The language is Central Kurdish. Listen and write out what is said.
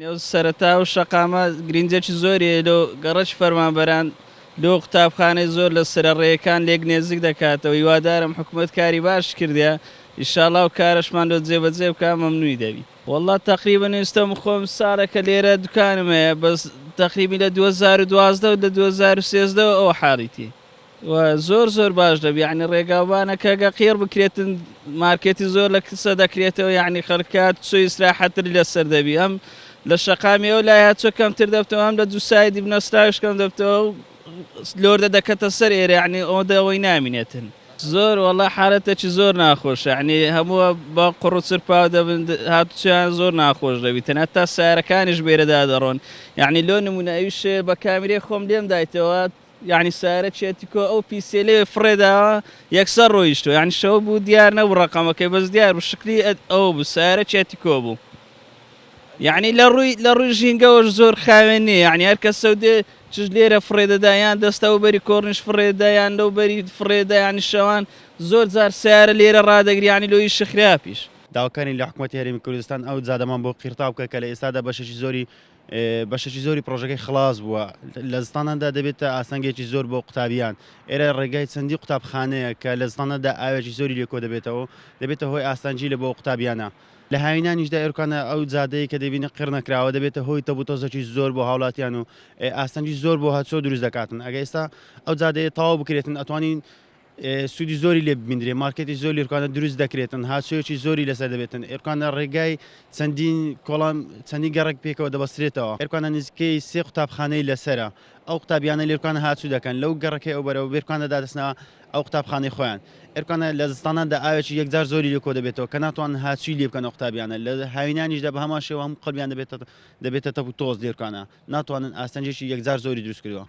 نێو سەرەتا و شەقامە گرنجێکی زۆری لۆ گەڕەش فەرمانبەران لۆ قوتابخانەی زۆر لە سەرەڕێیەکان لێک نێزیک دەکاتەوە هیوادارم حکوومەت کاری باش کردیا ئیشاڵا و کارشمان لۆ جێبەجێ بکە مەمنووی دەبی وەڵڵا تەقریبەن ئێستەم خۆم ساڵێکە لێرە دوکانم هەیە بەس تەقریبی لە 2012 و لە 2013 ئەو حاڵیتی زۆر باش دەبی یعنی ڕێگاوانەکە گە قیر بکرێتن مارکێتی زۆر لە کسە دەکرێتەوە یعنی خەڵکات سوی ئیسراحەتر لەسەر دەبی ئەم لە شەقامی ئەو لای هاتچۆ کەمتر دەبتەوە ئەم لە دوو سایدی بنەستاویش کەم دەبتەوە و لۆردە دەکەتە سەر ئێرە یعنی ئەوەی نامینێتن زۆر وەڵا حالەتێکی زۆر ناخۆشە یعنی هەمووە بە قوڕ و چرپاو دەبن هاتوچیان زۆر ناخۆش دەبی تەنەت تا سیارەکانیش بێرەدا دەڕۆن یعنی لۆ نمونە ئەویش بە کامرێ خۆم لێم دایتەوە یعنی سارە چێتیکۆ ئەو پیسێلێ فڕێداوە یەکسەر ڕۆیشتۆ یعنی شەو بوو دیار نەبوو ڕقەمەکەی بەس دیار بوو شکلی ئەو بوو سارە چێتیکۆ بوو یعنی لە ڕووی ژینگەوەش زۆر خاوێن نییە یعنی هەر کەس سەودێ چش لێرە فڕێدەدایان دەستە و بەری کۆڕنیش فڕێدایان لەو بەری فڕێدایانی شەوان زۆر جار سیارە لێرە ڕدەگریانی لۆی شخراپیش داواکانی لە حکوومەتی هەرێمی کوردستان ئەو جادەمان بۆ قیرتاو بکە کە لە ئێستادا بەشێکی زۆری پرۆژەکەی خلاص بووە لە زستانەدا دەبێتە ئاسانگێکی زۆر بۆ قوتابیان ئێرە ڕێگای چەندی قوتابخانەیە کە لە زستانەدا ئاوێکی زۆری لێکۆ دەبێتە هۆی ئاسانجی لە بۆ قوتابیانە لە هاوینانیشدا ئێرکانە ئەو جادەیە کە دەبینە قڕ نەکراوە دەبێتە هۆی تەبوتۆزێکی زۆر بۆ هاوڵاتیان و ئاسانجی زۆر بۆ هاتچۆ دروست دەکاتن ئەگە ئێستا ئەو جادەیە تەواو بکرێتن ئەتوانین سوودی زۆری لێ ببیندرێ مارکێتی زۆر لێرکانە دروست دەکرێتن هاچۆیەکی زۆری لەسەر دەبێتن ئێرکانە ڕێگای چەندی گەڕێک پێکەوە دەبەسترێتەوە ئێرکانە نزیکەی سێ قوتابخانەی لەسرە ئەو قوتابیانە لێرکانە هاچوو دەکەن لەو گەڕەکەی ئەو بەرەوە بێرکانە دادەستنەوە ئەو قوتابخانەی خۆیان ئێرکانە لە زستاناندا ئاوێکی یەکجار زۆری لێکۆ دەبێتەوە کە ناتوان هاچووی لێ بکەن ئەو قوتابیانە لە هاوینانیشدا بە هەمان شێوە هەموو قەڵبیان دەبێتە تەپو تۆز لێرکانە ناتوانن ئاستەنجێکی یەکجار زۆری دروست کردەوە